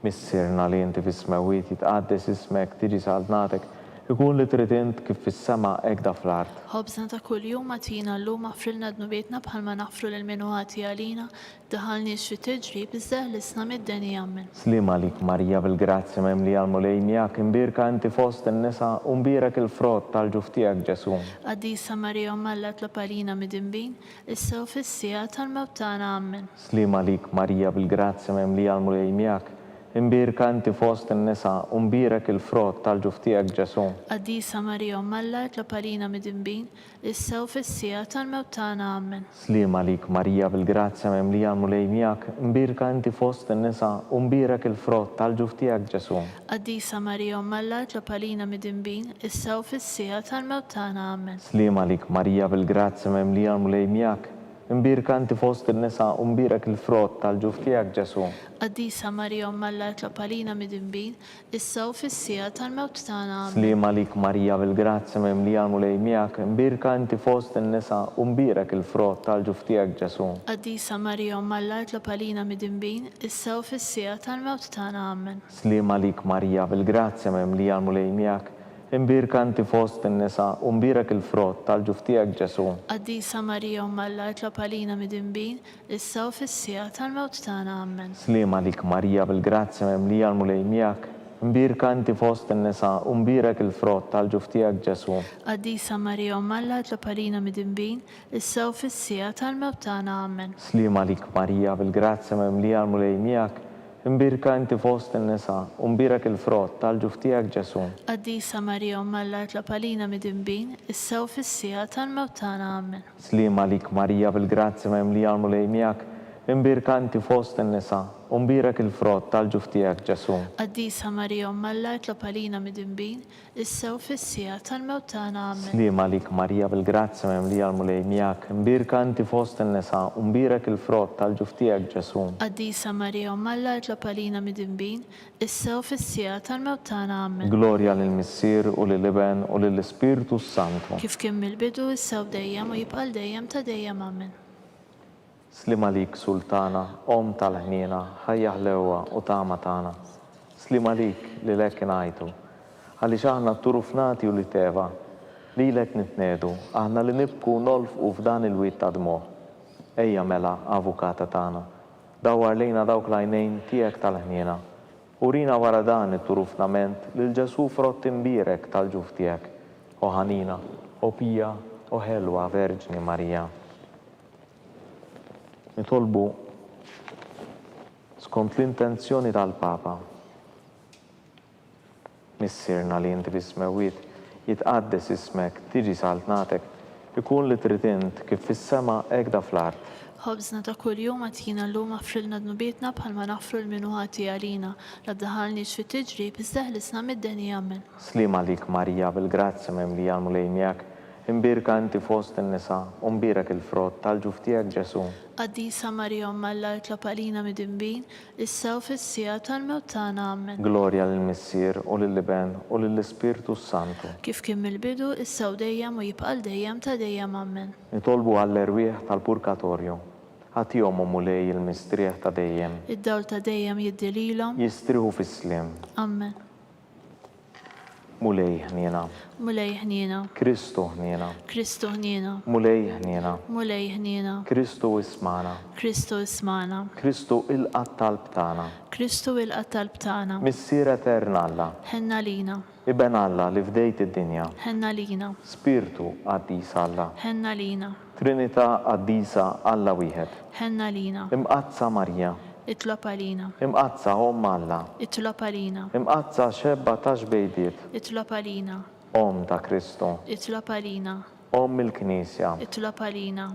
Missirna li inti fis-smawiet jitqaddes ismek tiġi saltnatek, ikun li trid int kif fis-sema hekk da fl-art. Ħobżna ta' kuljum atina llum aħfrilna d-nubietna bħalma naħfru lil min ħati għalina, daħalniex fi tiġrib iżda ħlisna mid-deni. Amen. Slim għalik Marija bil-grazzja memlija l-mulejnijak, imbirka inti fost in-nisa u mbirek il-frott tal-ġuf tiegħek Ġesu. Qaddisa Marija Umma l-etlab għalina mid-dinbin, issa u fis-sija tal-mewt tagħna. Amen. Slim għalik Marija bil-grazzja memlija l-mulejnijak, imbirka inti fost in-nisa u mbirek il-frott tal-ġuf tiegħek Ġesu. Qaddisa Marija Umma l-etlab għalina mid-dinbin, issa u fis-sija tal-mewt tagħna. Amen. Slim għalik Marija bil-grazzja memlija l-mulejnijak, imbirka inti fost in-nisa u mbirek il-frott tal-ġuf tiegħek Ġesu. Qaddisa Marija Umma l-etlab għalina mid-dinbin, issa u fis-sija tal-mewt tagħna. Amen. Slim għalik Marija bil-grazzja memlija l-mulejnijak, imbirka inti fost in-nisa u mbirek il-frott tal-ġuf tiegħek Ġesu. Qaddisa Marija Umma l-etlab għalina mid-dinbin, issa u fis-sija tal-mewt tagħna. Amen. Slim għalik Marija bil-grazzja memlija l-mulejnijak, imbirka inti fost in-nisa u mbirek il-frott tal-ġuf tiegħek Ġesu. Qaddisa Marija Umma l-etlab għalina mid-dinbin, issa u fis-sija tal-mewt tagħna. Amen. Slim għalik Marija bil-grazzja memlija l-mulejnijak, imbirka inti fost in-nisa u mbirek il-frott tal-ġuf tiegħek Ġesu. Qaddisa Marija Umma l-etlab għalina mid-dinbin, issa u fis-sija tal-mewt tagħna. Amen. Slim għalik Marija bil-grazzja memlija l-mulejnijak, imbirka inti fost in-nisa u mbirek il-frott tal-ġuf tiegħek Ġesu. Qaddisa Marija Umma l-etlab għalina mid-dinbin, issa u fis-sija tal-mewt tagħna. Amen. Slim għalik Marija bil-grazzja memlija l-mulejnijak, imbirka inti fost in-nisa u mbirek il-frott tal-ġuf tiegħek Ġesu. Qaddisa Marija Umma l-etlab għalina mid-dinbin, issa u fis-sija tal-mewt tagħna. Amen. Slim għalik Marija bil-grazzja memlija l-mulejnijak, imbirka inti fost in-nisa u mbirek il-frott tal-ġuf tiegħek Ġesu. Qaddisa Marija Umma l-etlab għalina mid-dinbin, issa u fis-sija tal-mewt tagħna. Amen. Slim għalik Marija bil-grazzja memlija l-mulejnijak, imbirka inti fost in-nisa u mbirek il-frott tal-ġuf tiegħek Ġesu. Qaddisa Marija Umma l-etlab għalina mid-dinbin, issa u fis-sija tal-mewt tagħna. Amen. Glorja lill-Missier u lill-Iben u lill-Ispirtu Santu. Kif kien mill-bidu issa u dejjem u jibqa' dejjem ta' dejjem. Amen. Slim għalik Sultana, om tal-ħniena, ħajja ħlewa u tama tagħna. Slim għalik li lek ngħidu, għaliex aħna turufnati u li teva, li lek nitnedu, aħna li nibku nolfqu f'dan il-wiet ta' dmuħ. Ejja mela avukata tagħna, dawwar lejna dawk l-għajnejn tiegħek tal-ħniena. Urina wara dan it-turufnament lil Ġesu frott imbirek tal-ġuf tiegħek. O ħanina, o pija, o ħelwa Verġni Marija. Nitolbu skont l-intenzjoni tal-Papa. Missirna li inti fis-smawiet jitqaddes ismek, tiġi saltnatek, ikun li trid int kif fis-sema hekk da fl-art. Ħobżna ta' kuljum atina llum aħfrilna d-nubietna bħalma naħfru l-min ħati għalina, la ddaħalniex fi tiġrib iżda ħlisna mid-deni. Amen. Slim għalik Marija bil-grazzja memlija l-mulejnijak, imbirka inti fost in-nisa u mbirek il-frott tal-ġuf tiegħek Ġesu. Qaddisa Marija Umma l-etlab għalina mid-dinbin, issa u fis-sija tal-mewt tagħna. Amen. Glorja lill-Missier u lill-Iben u lill-Ispirtu Santu. Kif kien mill-bidu issa u dejjem u jibqa' dejjem ta' dejjem. Amen. Nitolbu għall-erwieħ tal-Purgatorju. Għatihom mulej il-mistrieħ ta' dejjem. Id-dawl ta' dejjem jiddililhom. Jistriħu fis-slim. Amen. Mulej ħniena. Mulej ħniena. Kristu ħniena. Kristu ħniena. Mulej ħniena. Mulej ħniena. Kristu ismana. Kristu ismana. Kristu il-qatt tal-btana. Kristu il-qalb tagħna. Missier Etern Alla, Ħenna lina, Iben Alla li fdejt id-dinja, ħenna lina, Spiritu Qaddis Alla, ħenna lina, Trinità Qaddisa Alla wieħed, ħenna lina, Imqazza Marja, itlob għalina, Imqazza Om Alla, itlob għalina, Imqazza xebba ta' xbejdiet, itlob għalina, Om ta' Kristu, itlob għalina, Om il-Knisja, itlob għalina,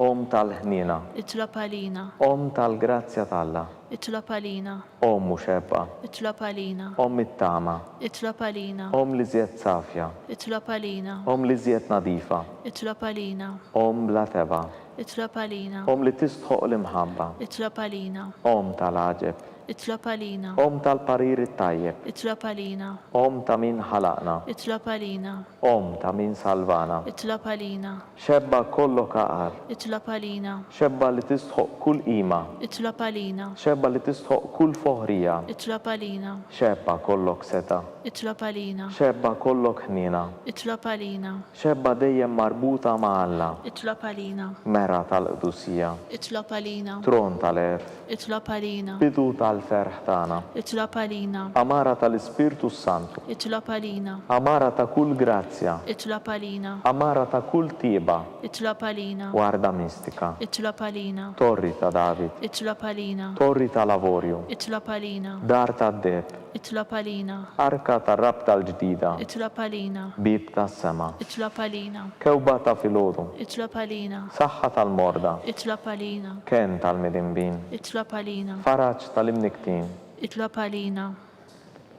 Om tal-ħnina, itlob għalina, Om tal-Grazzja Talla, itlob għalina, Om muxebba, itlob għalina, Om it-tama, itlob għalina, Om li zjed safja, itlob għalina, Om li zjed nadifa, itlob għalina, Om bla teba, itlob għalina, Om li tistħoq l-imħabba, itlob għalina, Om tal-aġeb, itlob għalina, Om tal-parir it-tajjeb, itlob għalina, Om ta' min ħalaqna, itlob għalina, Om ta' min salvana, itlob għalina, xebba kollok aqar, itlob għalina, xebba li tistħoq kull qima, itlob għalina, xebba li tistħoq kull foħrija, itlob għalina, xebba kollok seta, itlob għalina, xebba kollok ħnina, itlob għalina, xebba dejjem marbuta ma' Alla, itlob għalina, mera tal-qdusija, itlob għalina, tron tal-erf, itlob għalina, bidu tal-ferħ tagħna, itlob għalina, amara tal-Ispirtu Santu, itlob għalina, amara ta' kull grazzja, itlob għalina, amara ta' kull tiba, itlob għalina, warda mistika, itlob għalina, torri ta' David, itlob għalina, torri ta' lavorju, itlob għalina, dar ta' deb, itlob għalina, arka ta' rab tal-ġdida, itlob għalina, bib ta' sema, itlob għalina, kewba ta' filodu, itlob għalina, saħħa tal-morda, itlob għalina, ken tal-midimbin, itlob għalina, faraċ tal-imniktin, itlob għalina,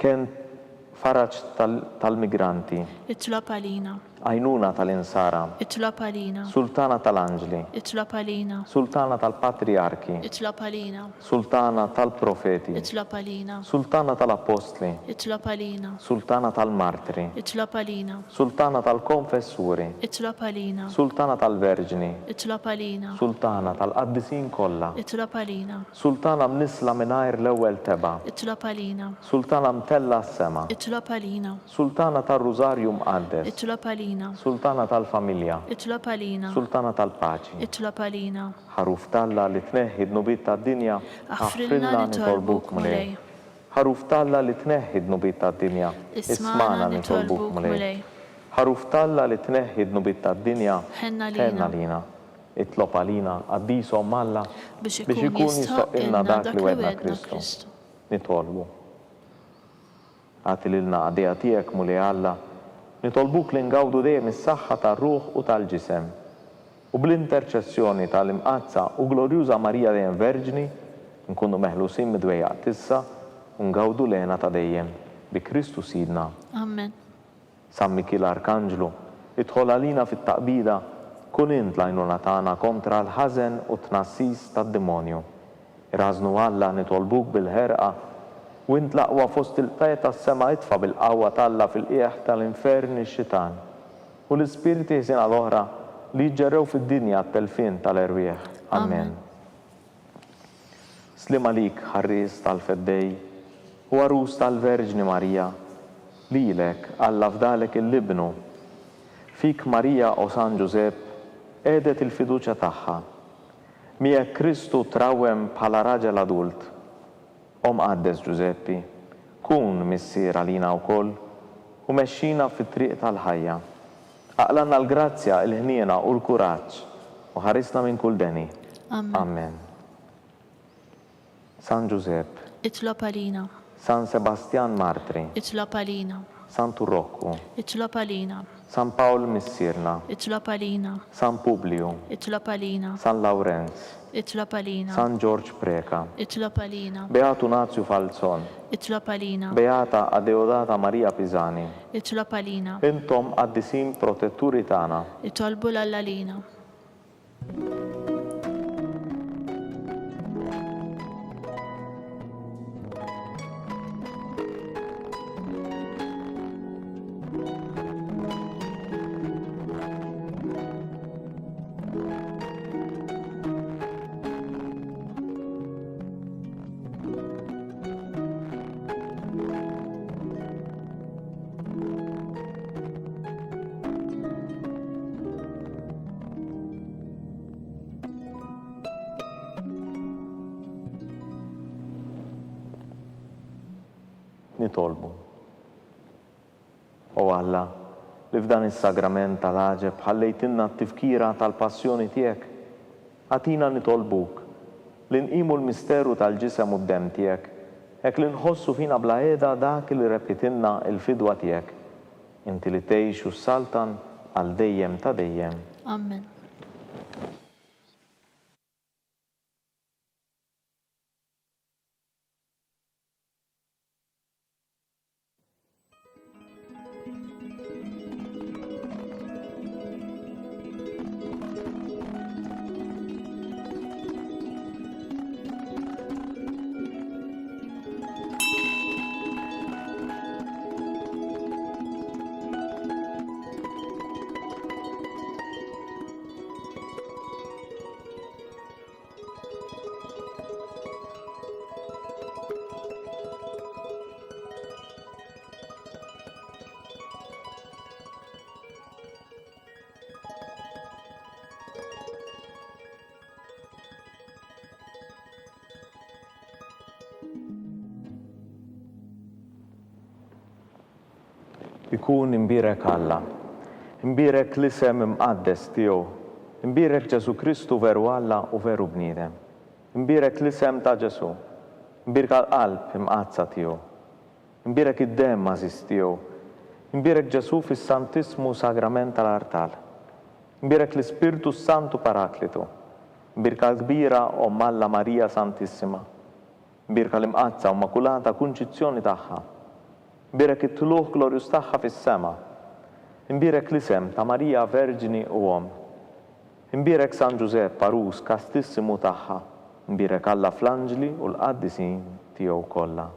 ken faraċ tal-migranti, itlob għalina, għajnuna tal-insara, itlob għalina, sultana tal-anġli, itlob għalina, sultana tal-patriarki, itlob għalina, sultana tal-profeti, itlob għalina, sultana tal-apostli, itlob għalina, sultana tal-martri, itlob għalina, sultana tal-konfessuri, itlob għalina, sultana tal-verġni, itlob għalina, sultana tal-qaddisin kollha, itlob għalina, sultana mnisla mingħajr l-ewwel teba, itlob għalina, sultana mtella s-sema, itlob għalina, sultana tal-rużarju mqaddes, itlob għalina, sultana tal-familja, itlob għalina, sultana tal-paċi, itlob għalina, ħaruf Talla li tneħħi d-nubiet tad-dinja, aħfrilna nitolbuk mulej, ħaruf Talla li tneħħi d-nubiet tad-dinja, ismana nitolbuk mulej, ħaruf Talla li tneħħi d-nubiet tad-dinja, ħenna ħenna lina, lina, itlob għalina għaddisom Alla biex biex ikun ikun jistoqilna dak li wedna Kristu. Kristu. Nitolbu. Għati lilna għadija tiegħek mulej Alla, nitolbuk li ngawdu dejjem is-saħħa tar-ruħ u tal-ġisem. U bl-interċessjoni tal-imqazza u glorjuża Marija dejjem Verġni, nkunu meħlusin midwejjaq tissa u ngawdu lena ta' dejjem bi Kristu Sidna. Amen. San Mikil Arkanġlu, idħol għalina fit-taqbida, kun int l-għajnuna tagħna kontra l-ħażen u tnassis tad-demonju. Irħażnu Alla nitolbuk bil-ħerqa u int laqwa fost il-qtajt tas-sema itfa' bil-qawwa Talla fil-qieħ tal-inferni x-xitan u l-ispiriti ħsina l-oħra li jġerrew fid-dinja t-telfin tal-erwieħ. Amen. Slim għalik ħarris tal-feddej u għarus tal-Verġni Marija, lilek Alla fdalek il-libnu, fik Marija o San Giuseppe edet il-fiduċa tagħha. Miegħek Kristu trawem bħala raġel adult. Om Qaddes Giuseppi, kun missier għalina wkoll u mexxina fit-triq tal-ħajja. Aqlanna l-grazzja, il-ħniena u l-kuraġġ u ħarisna minn kull deni. Amen. Amen. San Giuseppe, Itlob għalina, San Sebastian Martri, itlob għalina, San Turroccu, itlob għalina, San Paul Missirna, itlob għalina, San Publiu, itlob għalina, San Laurenz, itlob għalina, San George Preka, itlob għalina, Beatu Nazio Falzon, itlob għalina, Beata Adeodata Maria Pisani, itlob għalina, intom għaddisin protetturi tagħna. itolbu l-għallalina. nitolbu. O Alla, li f'dan is-sagrament tal-ħaġeb ħallejtinna t-tifkira tal-passjoni tiegħek, għatina nitolbuk li nqimu l-misteru tal-ġisem u d-dem tiegħek, hekk li nħossu fina bla qiegħda dak li repetinna l-fidwa tiegħek, inti li tgħix u s-saltan għal dejjem ta' dejjem. Amen. Ikun imbirek Alla, imbirek l-isem imqaddes tiegħu, imbirek Ġesu Kristu veru Alla u veru bniedem, imbirek l-isem ta' Ġesu, imbirek għal-qalb imqazza tiegħu, imbirek id-dem mażis tiegħu, imbirek Ġesu fis-Santismu Sagrament tal-Artal, imbirek l-Ispirtu Santu Paraklitu, imbirek l-kbira Omm Alla Marija Santissima, imbirek l-imqazza u Immakulata Kunċizzjoni tagħha, imbirek it-tluħ glorjus tagħha fis-sema, imbirek l-isem ta' Marija Verġini u Omm, imbirek San Ġusepp Parus kastissimu tagħha, imbirek Alla fl-anġli u l-qaddisin tiegħu kollha.